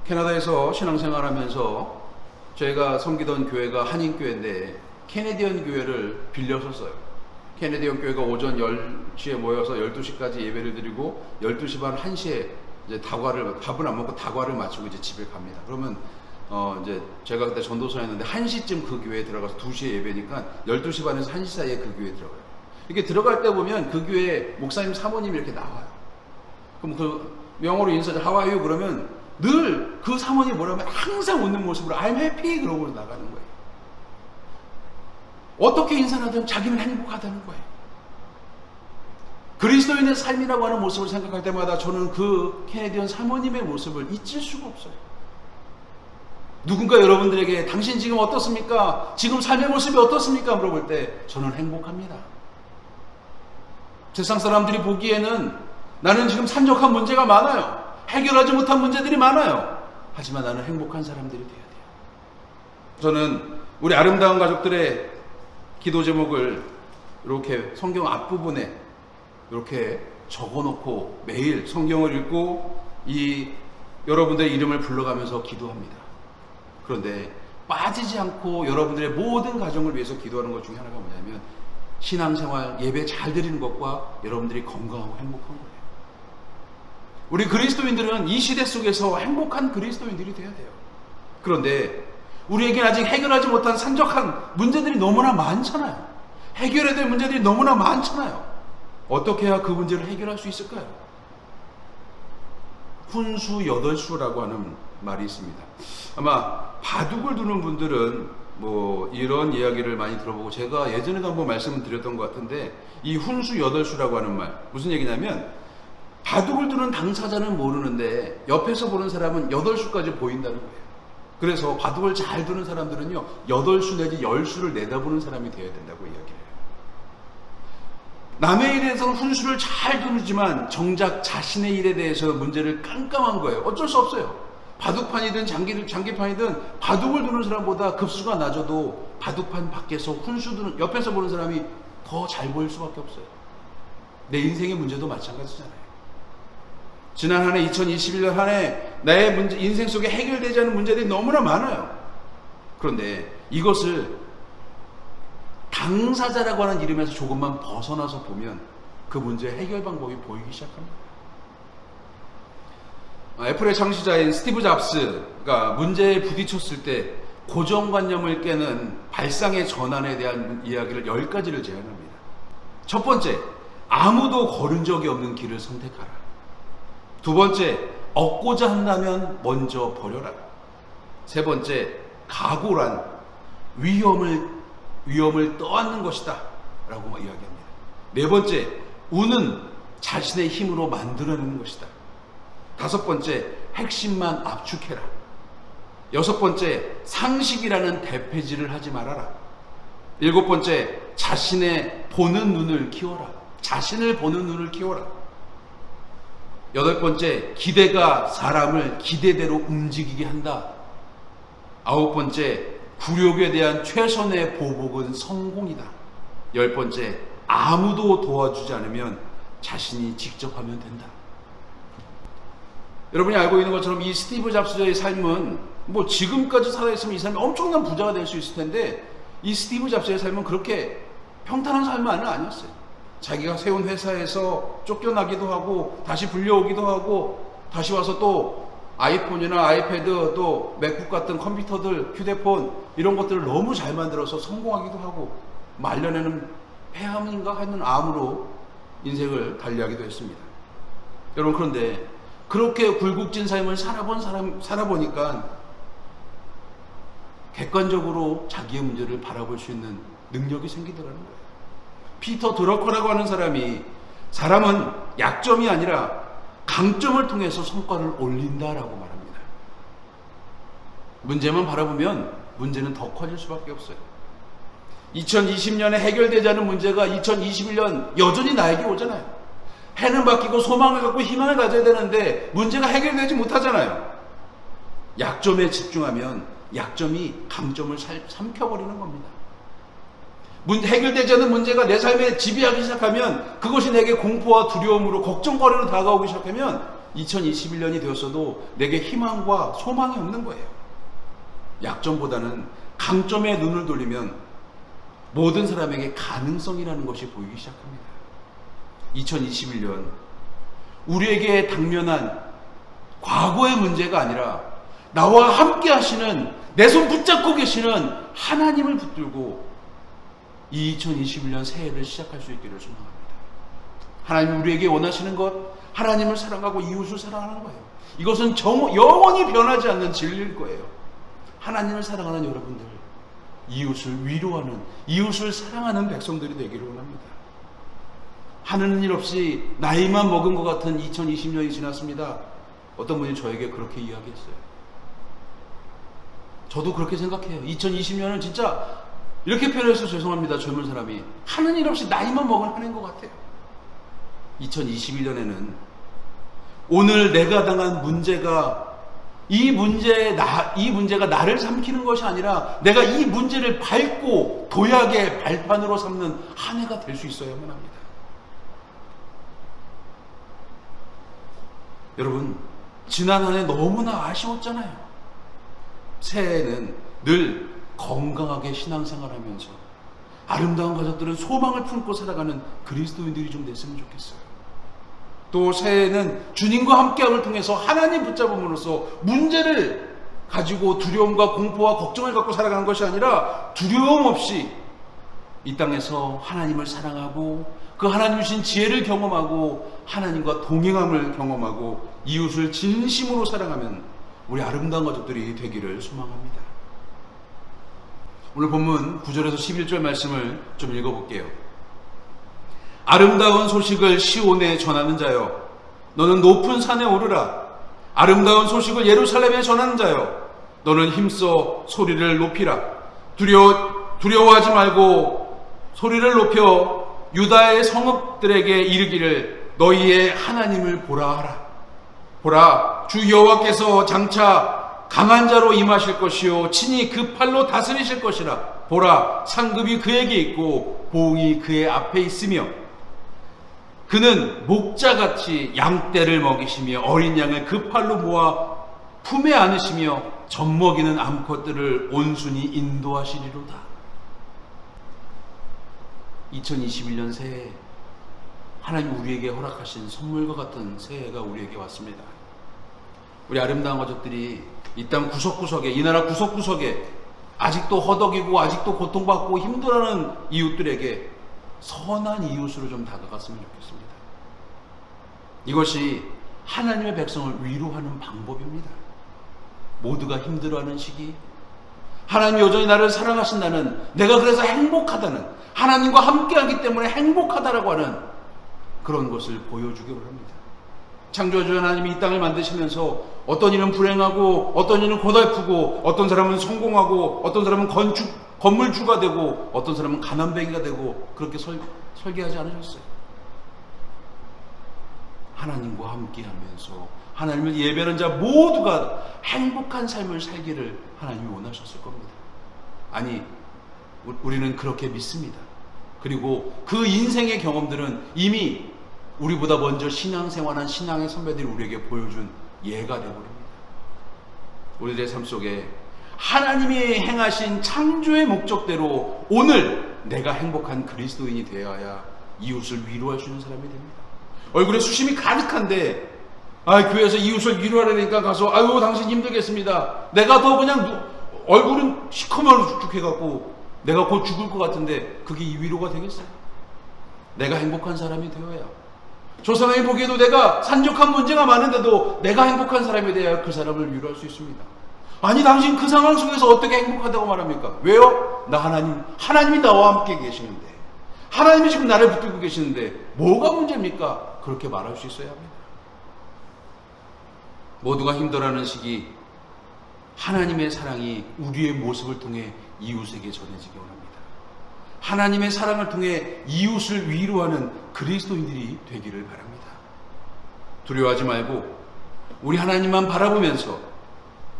캐나다에서 신앙생활하면서 저희가 섬기던 교회가 한인교회인데 캐네디언 교회를 빌려서 써요. 캐네디언 교회가 오전 10시에 모여서 12시까지 예배를 드리고 12시 반 1시에 이제 밥을 안 먹고 다과를 마치고 이제 집에 갑니다. 그러면 이제 제가 그때 전도사였는데 1시쯤 그 교회에 들어가서 2시에 예배니까 12시 반에서 1시 사이에 그 교회에 들어가요. 이렇게 들어갈 때 보면 그 교회 목사님 사모님이 이렇게 나와요. 그럼 그 영어로 인사를 How are you? 그러면 늘 그 사모님이 뭐라면 항상 웃는 모습으로 I'm happy 그러고 나가는 거예요. 어떻게 인사하든 자기는 행복하다는 거예요. 그리스도인의 삶이라고 하는 모습을 생각할 때마다 저는 그 캐네디언 사모님의 모습을 잊을 수가 없어요. 누군가 여러분들에게 당신 지금 어떻습니까? 지금 삶의 모습이 어떻습니까? 물어볼 때 저는 행복합니다. 세상 사람들이 보기에는 나는 지금 산적한 문제가 많아요. 해결하지 못한 문제들이 많아요. 하지만 나는 행복한 사람들이 돼야 돼요. 저는 우리 아름다운 가족들의 기도 제목을 이렇게 성경 앞부분에 이렇게 적어놓고 매일 성경을 읽고 이 여러분들의 이름을 불러가면서 기도합니다. 그런데 빠지지 않고 여러분들의 모든 가정을 위해서 기도하는 것 중에 하나가 뭐냐면 신앙생활 예배 잘 드리는 것과 여러분들이 건강하고 행복한 거예요. 우리 그리스도인들은 이 시대 속에서 행복한 그리스도인들이 되어야 돼요. 그런데 우리에게 아직 해결하지 못한 산적한 문제들이 너무나 많잖아요. 해결해야 될 문제들이 너무나 많잖아요. 어떻게 해야 그 문제를 해결할 수 있을까요? 훈수 여덟수라고 하는 말이 있습니다. 아마 바둑을 두는 분들은 뭐 이런 이야기를 많이 들어보고 제가 예전에도 한번 말씀을 드렸던 것 같은데 이 훈수 여덟수라고 하는 말 무슨 얘기냐면 바둑을 두는 당사자는 모르는데 옆에서 보는 사람은 8수까지 보인다는 거예요. 그래서 바둑을 잘 두는 사람들은요 8수 내지 10수를 내다보는 사람이 되어야 된다고 이야기해요. 남의 일에 대해서는 훈수를 잘 두지만 정작 자신의 일에 대해서 문제를 깜깜한 거예요. 어쩔 수 없어요. 바둑판이든 장기판이든 바둑을 두는 사람보다 급수가 낮아도 바둑판 밖에서 훈수 두는 옆에서 보는 사람이 더 잘 보일 수밖에 없어요. 내 인생의 문제도 마찬가지잖아요. 지난 한 해 2021년 한 해 나의 인생 속에 해결되지 않은 문제들이 너무나 많아요. 그런데 이것을 당사자라고 하는 이름에서 조금만 벗어나서 보면 그 문제의 해결 방법이 보이기 시작합니다. 애플의 창시자인 스티브 잡스가 문제에 부딪혔을 때 고정관념을 깨는 발상의 전환에 대한 이야기를 10가지를 제안합니다. 첫 번째, 아무도 걸은 적이 없는 길을 선택하라. 두 번째, 얻고자 한다면 먼저 버려라. 세 번째, 각오란 위험을 떠안는 것이다 라고 이야기합니다. 네 번째, 운은 자신의 힘으로 만들어내는 것이다. 다섯 번째, 핵심만 압축해라. 여섯 번째, 상식이라는 대패질을 하지 말아라. 일곱 번째, 자신을 보는 눈을 키워라. 여덟 번째, 기대가 사람을 기대대로 움직이게 한다. 아홉 번째, 굴욕에 대한 최선의 보복은 성공이다. 열 번째, 아무도 도와주지 않으면 자신이 직접 하면 된다. 여러분이 알고 있는 것처럼 이 스티브 잡스의 삶은 뭐 지금까지 살아있으면 이 사람이 엄청난 부자가 될 수 있을 텐데 이 스티브 잡스의 삶은 그렇게 평탄한 삶은 아니었어요. 자기가 세운 회사에서 쫓겨나기도 하고 다시 불려오기도 하고 다시 와서 또 아이폰이나 아이패드 또 맥북 같은 컴퓨터들 휴대폰 이런 것들을 너무 잘 만들어서 성공하기도 하고 말년에는 폐암인가 하는 암으로 인생을 달리하기도 했습니다. 여러분 그런데 그렇게 굴곡진 삶을 살아보니까 객관적으로 자기의 문제를 바라볼 수 있는 능력이 생기더라는 거예요. 피터 드러커라고 하는 사람은 약점이 아니라 강점을 통해서 성과를 올린다라고 말합니다. 문제만 바라보면 문제는 더 커질 수밖에 없어요. 2020년에 해결되지 않은 문제가 2021년 여전히 나에게 오잖아요. 해는 바뀌고 소망을 갖고 희망을 가져야 되는데 문제가 해결되지 못하잖아요. 약점에 집중하면 약점이 강점을 삼켜버리는 겁니다. 해결되지 않는 문제가 내 삶에 지배하기 시작하면 그것이 내게 공포와 두려움으로 걱정거리로 다가오기 시작하면 2021년이 되었어도 내게 희망과 소망이 없는 거예요. 약점보다는 강점에 눈을 돌리면 모든 사람에게 가능성이라는 것이 보이기 시작합니다. 2021년 우리에게 당면한 과거의 문제가 아니라 나와 함께 하시는, 내 손 붙잡고 계시는 하나님을 붙들고 이 2021년 새해를 시작할 수 있기를 소망합니다. 하나님 우리에게 원하시는 것, 하나님을 사랑하고 이웃을 사랑하는 거예요. 이것은 영원히 변하지 않는 진리일 거예요. 하나님을 사랑하는 여러분들, 이웃을 위로하는, 이웃을 사랑하는 백성들이 되기를 원합니다. 하는 일 없이 나이만 먹은 것 같은 2020년이 지났습니다. 어떤 분이 저에게 그렇게 이야기했어요. 저도 그렇게 생각해요. 2020년은 진짜 이렇게 표현해서 죄송합니다. 젊은 사람이 하는 일 없이 나이만 먹은 한 해인 것 같아요. 2021년에는 오늘 내가 당한 문제가 이 문제가 나를 삼키는 것이 아니라 내가 이 문제를 밟고 도약의 발판으로 삼는 한 해가 될 수 있어야만 합니다. 여러분, 지난 한 해 너무나 아쉬웠잖아요. 새해에는 늘 건강하게 신앙생활하면서 아름다운 가족들은 소망을 품고 살아가는 그리스도인들이 좀 됐으면 좋겠어요. 또 새해에는 주님과 함께함을 통해서 하나님 붙잡음으로써 문제를 가지고 두려움과 공포와 걱정을 갖고 살아가는 것이 아니라 두려움 없이 이 땅에서 하나님을 사랑하고 그 하나님 주신 지혜를 경험하고 하나님과 동행함을 경험하고 이웃을 진심으로 사랑하면 우리 아름다운 가족들이 되기를 소망합니다. 오늘 본문 9절에서 11절 말씀을 좀 읽어볼게요. 아름다운 소식을 시온에 전하는 자여, 너는 높은 산에 오르라. 아름다운 소식을 예루살렘에 전하는 자여, 너는 힘써 소리를 높이라. 두려워하지 말고 소리를 높여 유다의 성읍들에게 이르기를 너희의 하나님을 보라 하라. 보라, 주 여호와께서 장차 강한 자로 임하실 것이요 친히 그 팔로 다스리실 것이라. 보라, 상급이 그에게 있고 보응이 그의 앞에 있으며 그는 목자같이 양떼를 먹이시며 어린 양을 그 팔로 모아 품에 안으시며 젖먹이는 암컷들을 온순히 인도하시리로다. 2021년 새해 하나님 우리에게 허락하신 선물과 같은 새해가 우리에게 왔습니다. 우리 아름다운 가족들이 이 땅 구석구석에, 이 나라 구석구석에 아직도 허덕이고 아직도 고통받고 힘들어하는 이웃들에게 선한 이웃으로 좀 다가갔으면 좋겠습니다. 이것이 하나님의 백성을 위로하는 방법입니다. 모두가 힘들어하는 시기, 하나님이 여전히 나를 사랑하신다는, 내가 그래서 행복하다는, 하나님과 함께하기 때문에 행복하다라고 하는 그런 것을 보여주기로 합니다. 창조주 하나님이 이 땅을 만드시면서 어떤 이는 불행하고 어떤 이는 고달프고 어떤 사람은 성공하고 어떤 사람은 건물주가 되고 어떤 사람은 가난뱅이가 되고 그렇게 설계하지 않으셨어요. 하나님과 함께하면서 하나님을 예배하는 자 모두가 행복한 삶을 살기를 하나님이 원하셨을 겁니다. 아니, 우리는 그렇게 믿습니다. 그리고 그 인생의 경험들은 이미 우리보다 먼저 신앙생활한 신앙의 선배들이 우리에게 보여준 예가 되어버립니다. 우리들의 삶 속에 하나님이 행하신 창조의 목적대로 오늘 내가 행복한 그리스도인이 되어야 이웃을 위로할 수 있는 사람이 됩니다. 얼굴에 수심이 가득한데 교회에서 이웃을 위로하려니까 가서 아유 당신 힘들겠습니다. 내가 더 그냥 얼굴은 시커먼 축축해갖고 내가 곧 죽을 것 같은데 그게 이 위로가 되겠어요? 내가 행복한 사람이 되어야, 저 사람이 보기에도 내가 산적한 문제가 많은데도 내가 행복한 사람이 되어야 그 사람을 위로할 수 있습니다. 아니 당신 그 상황 속에서 어떻게 행복하다고 말합니까? 왜요? 나 하나님이 나와 함께 계시는데, 하나님이 지금 나를 붙들고 계시는데 뭐가 문제입니까? 그렇게 말할 수 있어야 합니다. 모두가 힘들어하는 시기, 하나님의 사랑이 우리의 모습을 통해 이웃에게 전해지기 원합니다. 하나님의 사랑을 통해 이웃을 위로하는 그리스도인들이 되기를 바랍니다. 두려워하지 말고 우리 하나님만 바라보면서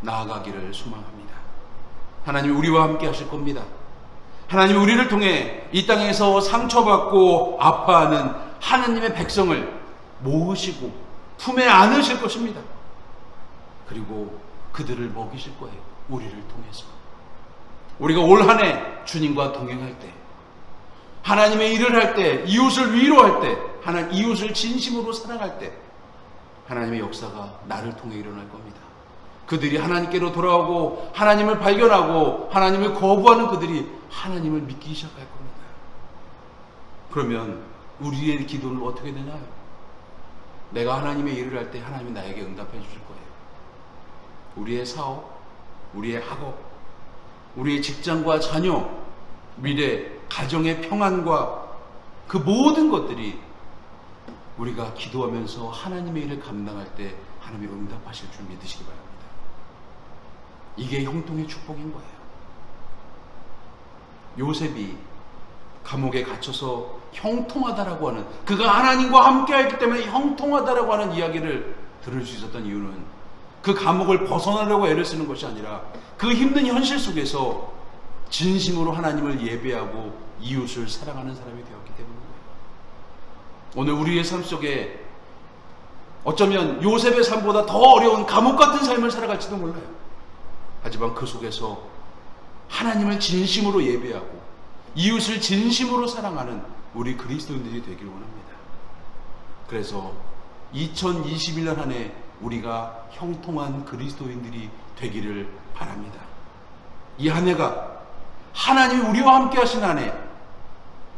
나아가기를 소망합니다. 하나님이 우리와 함께 하실 겁니다. 하나님이 우리를 통해 이 땅에서 상처받고 아파하는 하나님의 백성을 모으시고 품에 안으실 것입니다. 그리고 그들을 먹이실 거예요. 우리를 통해서. 우리가 올 한 해 주님과 동행할 때, 하나님의 일을 할 때, 이웃을 위로할 때, 이웃을 진심으로 사랑할 때 하나님의 역사가 나를 통해 일어날 겁니다. 그들이 하나님께로 돌아오고 하나님을 발견하고 하나님을 거부하는 그들이 하나님을 믿기 시작할 겁니다. 그러면 우리의 기도는 어떻게 되나요? 내가 하나님의 일을 할 때 하나님이 나에게 응답해 주실 거예요. 우리의 사업, 우리의 학업, 우리의 직장과 자녀, 미래, 가정의 평안과 그 모든 것들이 우리가 기도하면서 하나님의 일을 감당할 때 하나님이 응답하실 줄 믿으시기 바랍니다. 이게 형통의 축복인 거예요. 요셉이 감옥에 갇혀서 형통하다라고 하는, 그가 하나님과 함께 했기 때문에 형통하다라고 하는 이야기를 들을 수 있었던 이유는 그 감옥을 벗어나려고 애를 쓰는 것이 아니라 그 힘든 현실 속에서 진심으로 하나님을 예배하고 이웃을 사랑하는 사람이 되었기 때문입니다. 오늘 우리의 삶 속에 어쩌면 요셉의 삶보다 더 어려운 감옥 같은 삶을 살아갈지도 몰라요. 하지만 그 속에서 하나님을 진심으로 예배하고 이웃을 진심으로 사랑하는 우리 그리스도인들이 되기를 원합니다. 그래서 2021년 한 해 우리가 형통한 그리스도인들이 되기를 바랍니다. 이 한 해가 하나님이 우리와 함께 하신 한 해,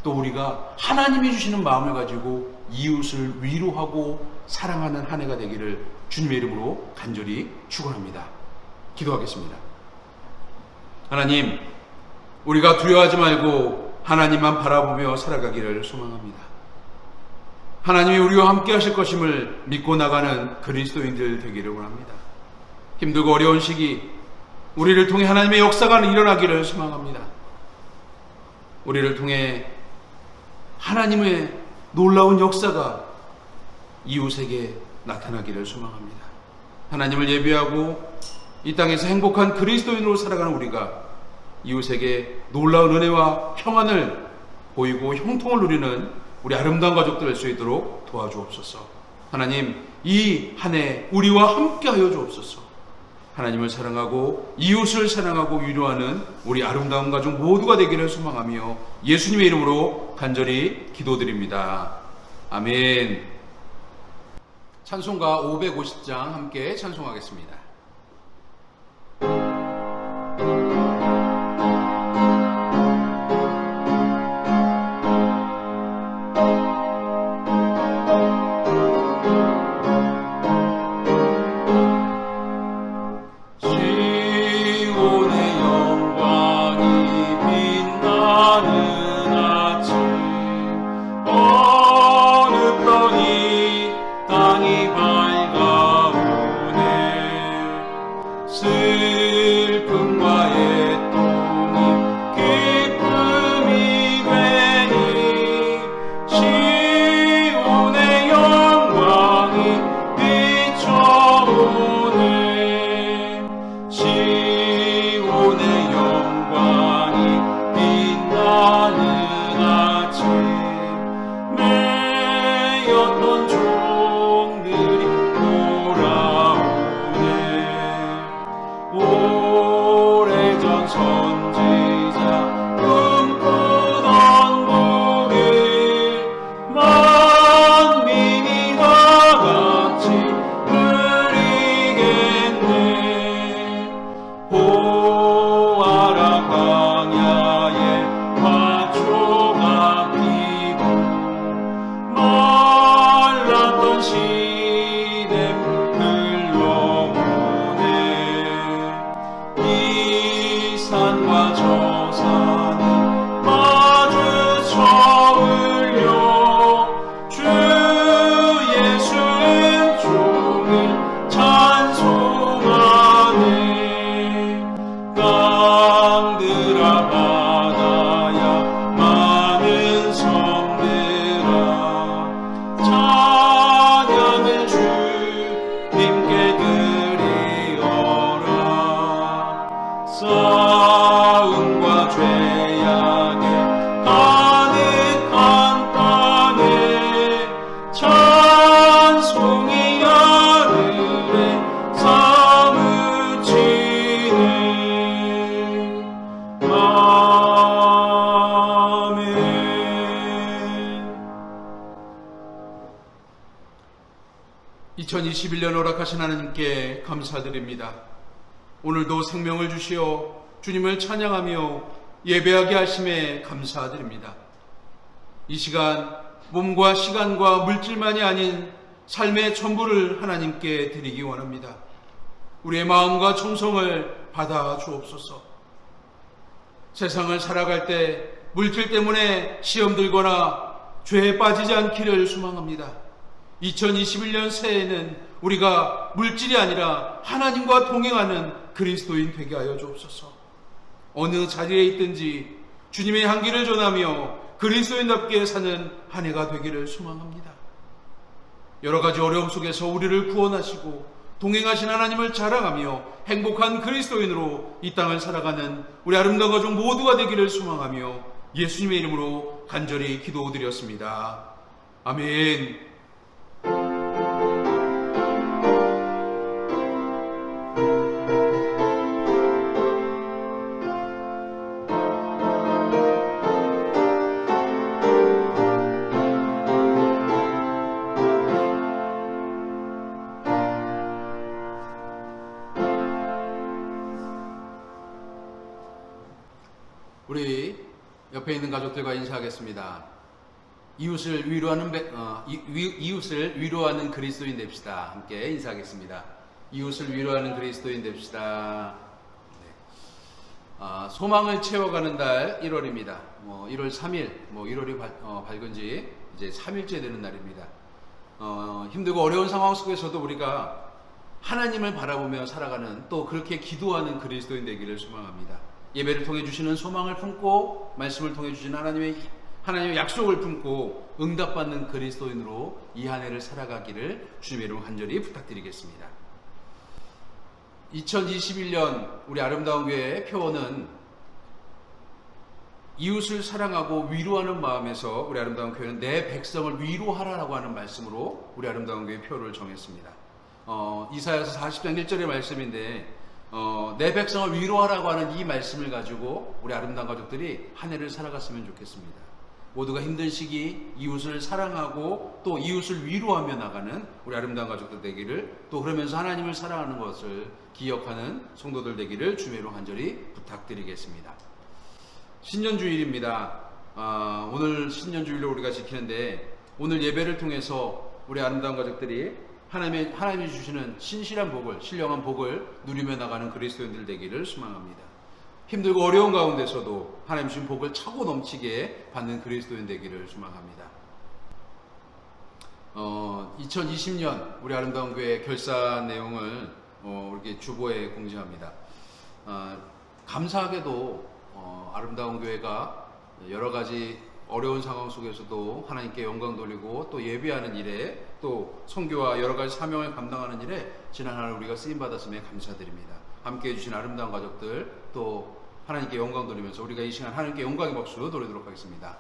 또 우리가 하나님이 주시는 마음을 가지고 이웃을 위로하고 사랑하는 한 해가 되기를 주님의 이름으로 간절히 축원합니다. 기도하겠습니다. 하나님, 우리가 두려워하지 말고 하나님만 바라보며 살아가기를 소망합니다. 하나님이 우리와 함께 하실 것임을 믿고 나가는 그리스도인들 되기를 원합니다. 힘들고 어려운 시기 우리를 통해 하나님의 역사가 일어나기를 소망합니다. 우리를 통해 하나님의 놀라운 역사가 이웃에게 나타나기를 소망합니다. 하나님을 예배하고 이 땅에서 행복한 그리스도인으로 살아가는 우리가 이웃에게 놀라운 은혜와 평안을 보이고 형통을 누리는 우리 아름다운 가족들 될 수 있도록 도와주옵소서. 하나님, 이 한 해 우리와 함께 하여 주옵소서. 하나님을 사랑하고 이웃을 사랑하고 위로하는 우리 아름다운 가족 모두가 되기를 소망하며 예수님의 이름으로 간절히 기도드립니다. 아멘. 찬송가 550장 함께 찬송하겠습니다. 시온의 영광이 빛나 2021년 허락하신 하나님께 감사드립니다. 오늘도 생명을 주시어 주님을 찬양하며 예배하게 하심에 감사드립니다. 이 시간 몸과 시간과 물질만이 아닌 삶의 전부를 하나님께 드리기 원합니다. 우리의 마음과 정성을 받아 주옵소서. 세상을 살아갈 때 물질 때문에 시험 들거나 죄에 빠지지 않기를 소망합니다. 2021년 새해에는 우리가 물질이 아니라 하나님과 동행하는 그리스도인 되게 하여 주옵소서. 어느 자리에 있든지 주님의 향기를 전하며 그리스도인답게 사는 한 해가 되기를 소망합니다. 여러 가지 어려움 속에서 우리를 구원하시고 동행하신 하나님을 자랑하며 행복한 그리스도인으로 이 땅을 살아가는 우리 아름다운 가족 모두가 되기를 소망하며 예수님의 이름으로 간절히 기도드렸습니다. 아멘. 우리 옆에 있는 가족들과 인사하겠습니다. 이웃을 위로하는 그리스도인 됩시다. 함께 인사하겠습니다. 이웃을 위로하는 그리스도인 됩시다. 네. 소망을 채워가는 달 1월입니다. 1월 3일, 1월이 밝은 지 이제 3일째 되는 날입니다. 힘들고 어려운 상황 속에서도 우리가 하나님을 바라보며 살아가는, 또 그렇게 기도하는 그리스도인 되기를 소망합니다. 예배를 통해 주시는 소망을 품고 말씀을 통해 주시는 하나님의 약속을 품고 응답받는 그리스도인으로 이 한 해를 살아가기를 주님의 이름으로 간절히 부탁드리겠습니다. 2021년 우리 아름다운 교회의 표어는 이웃을 사랑하고 위로하는 마음에서 우리 아름다운 교회는 내 백성을 위로하라라고 하는 말씀으로 우리 아름다운 교회의 표어를 정했습니다. 이사야서 40장 1절의 말씀인데 내 백성을 위로하라고 하는 이 말씀을 가지고 우리 아름다운 가족들이 한 해를 살아갔으면 좋겠습니다. 모두가 힘든 시기 이웃을 사랑하고 또 이웃을 위로하며 나가는 우리 아름다운 가족들 되기를, 또 그러면서 하나님을 사랑하는 것을 기억하는 성도들 되기를 주님으로 간절히 부탁드리겠습니다. 신년주일입니다. 오늘 신년주일로 우리가 지키는데, 오늘 예배를 통해서 우리 아름다운 가족들이 하나님이 주시는 신실한 복을, 신령한 복을 누리며 나가는 그리스도인들 되기를 소망합니다. 힘들고 어려운 가운데서도 하나님 주신 복을 차고 넘치게 받는 그리스도인 되기를 소망합니다. 2020년 우리 아름다운 교회 결산 내용을 이렇게 주보에 공지합니다. 감사하게도 아름다운 교회가 여러 가지 어려운 상황 속에서도 하나님께 영광 돌리고 또 예배하는 일에, 또 선교와 여러 가지 사명을 감당하는 일에 지난 한 해 우리가 쓰임 받았음에 감사드립니다. 함께 해주신 아름다운 가족들, 또 하나님께 영광 돌리면서 우리가 이 시간 하나님께 영광의 박수 돌리도록 하겠습니다.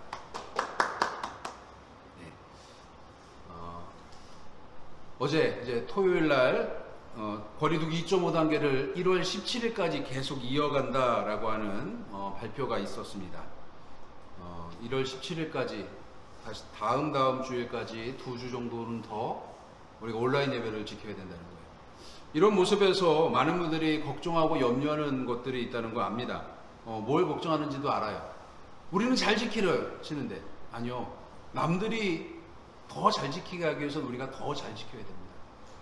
네. 어제 이제 토요일 날 거리두기 2.5 단계를 1월 17일까지 계속 이어간다라고 하는 발표가 있었습니다. 1월 17일까지 다시 다음 주일까지 2주 정도는 더 우리가 온라인 예배를 지켜야 된다는 거예요. 이런 모습에서 많은 분들이 걱정하고 염려하는 것들이 있다는 거 압니다. 뭘 걱정하는지도 알아요. 우리는 잘 지키려치는데 아니요. 남들이 더 잘 지키게 하기 위해서는 우리가 더 잘 지켜야 됩니다.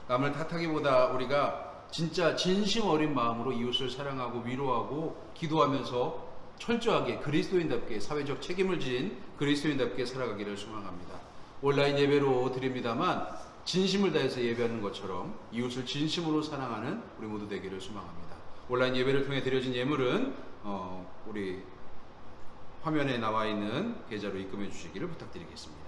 남을 탓하기보다 우리가 진짜 진심 어린 마음으로 이웃을 사랑하고 위로하고 기도하면서 철저하게 그리스도인답게 사회적 책임을 지닌 그리스도인답게 살아가기를 소망합니다. 온라인 예배로 드립니다만 진심을 다해서 예배하는 것처럼 이웃을 진심으로 사랑하는 우리 모두 되기를 소망합니다. 온라인 예배를 통해 드려진 예물은 우리 화면에 나와 있는 계좌로 입금해 주시기를 부탁드리겠습니다.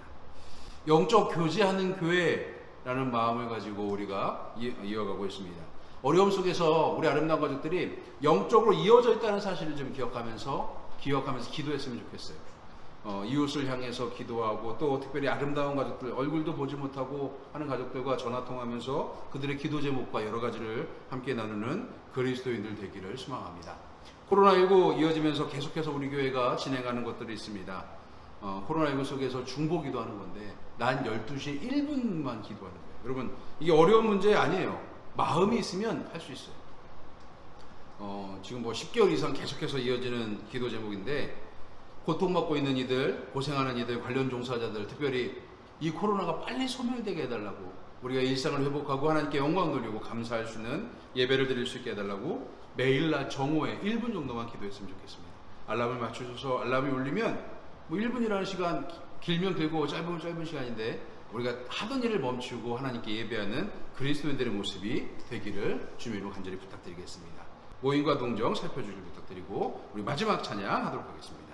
영적 교제하는 교회라는 마음을 가지고 우리가 이어가고 있습니다. 어려움 속에서 우리 아름다운 가족들이 영적으로 이어져 있다는 사실을 좀 기억하면서 기도했으면 좋겠어요. 이웃을 향해서 기도하고, 또 특별히 아름다운 가족들, 얼굴도 보지 못하고 하는 가족들과 전화통화하면서 그들의 기도 제목과 여러 가지를 함께 나누는 그리스도인들 되기를 소망합니다. 코로나19 이어지면서 계속해서 우리 교회가 진행하는 것들이 있습니다. 코로나19 속에서 중보 기도하는 건데 난 12시에 1분만 기도하는 거예요. 여러분, 이게 어려운 문제 아니에요. 마음이 있으면 할 수 있어요. 지금 10개월 이상 계속해서 이어지는 기도 제목인데, 고통받고 있는 이들, 고생하는 이들, 관련 종사자들, 특별히 이 코로나가 빨리 소멸되게 해달라고, 우리가 일상을 회복하고 하나님께 영광 돌리고 감사할 수 있는 예배를 드릴 수 있게 해달라고 매일 낮 정오에 1분 정도만 기도했으면 좋겠습니다. 알람을 맞추셔서 알람이 울리면 1분이라는 시간, 길면 길고 짧으면 짧은 시간인데 우리가 하던 일을 멈추고 하나님께 예배하는 그리스도인들의 모습이 되기를 주님으로 간절히 부탁드리겠습니다. 모임과 동정 살펴주길 부탁드리고 우리 마지막 찬양 하도록 하겠습니다.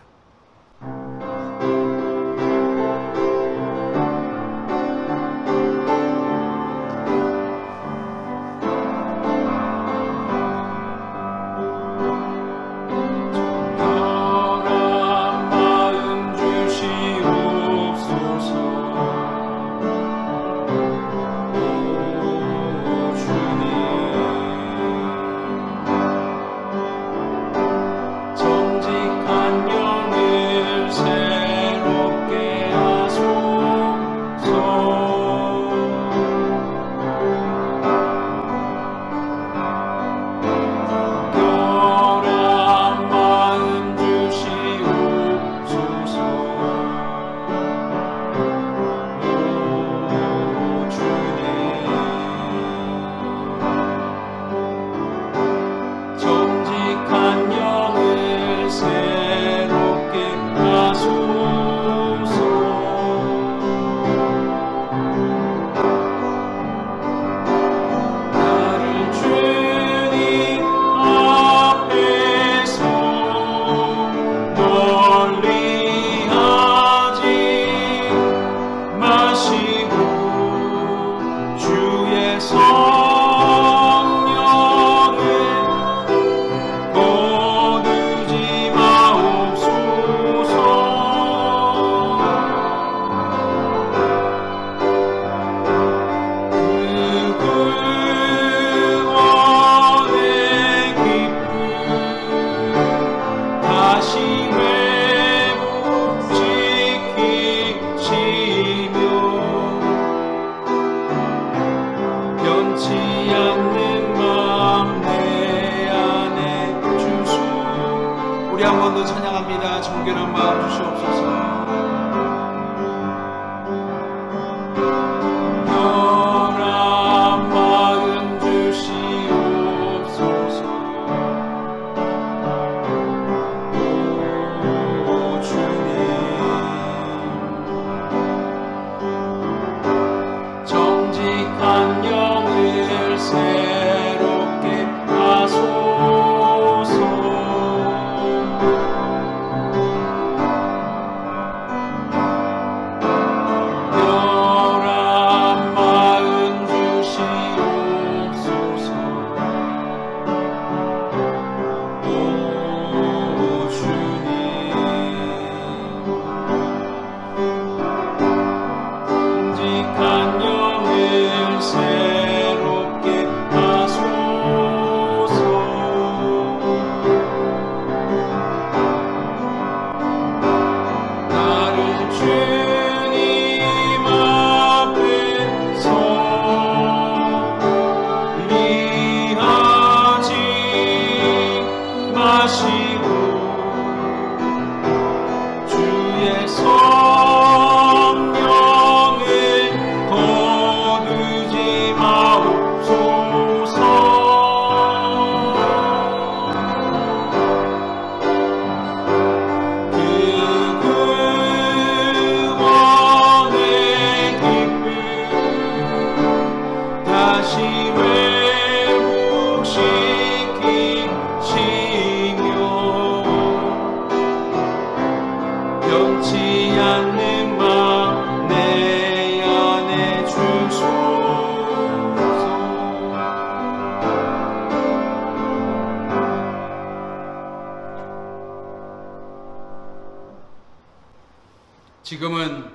지금은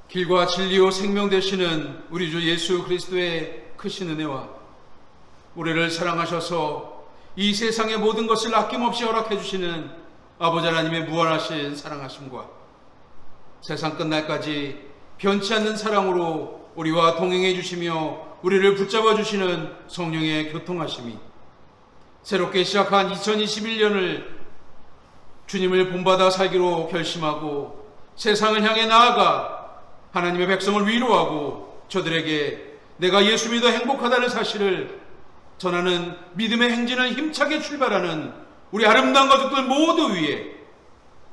길과 진리요 생명 되시는 우리 주 예수 그리스도의 크신 은혜와 우리를 사랑하셔서 이 세상의 모든 것을 아낌없이 허락해 주시는 아버지 하나님의 무한하신 사랑하심과 세상 끝날까지 변치 않는 사랑으로 우리와 동행해 주시며 우리를 붙잡아 주시는 성령의 교통하심이 새롭게 시작한 2021년을 주님을 본받아 살기로 결심하고 세상을 향해 나아가 하나님의 백성을 위로하고 저들에게 내가 예수 믿어 행복하다는 사실을 전하는 믿음의 행진을 힘차게 출발하는 우리 아름다운 가족들 모두 위에,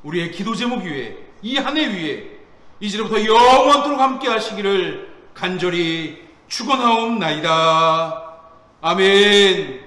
우리의 기도 제목 위에, 이 한 해 위에 이제부터 영원토록 함께 하시기를 간절히 축원하옵나이다. 아멘.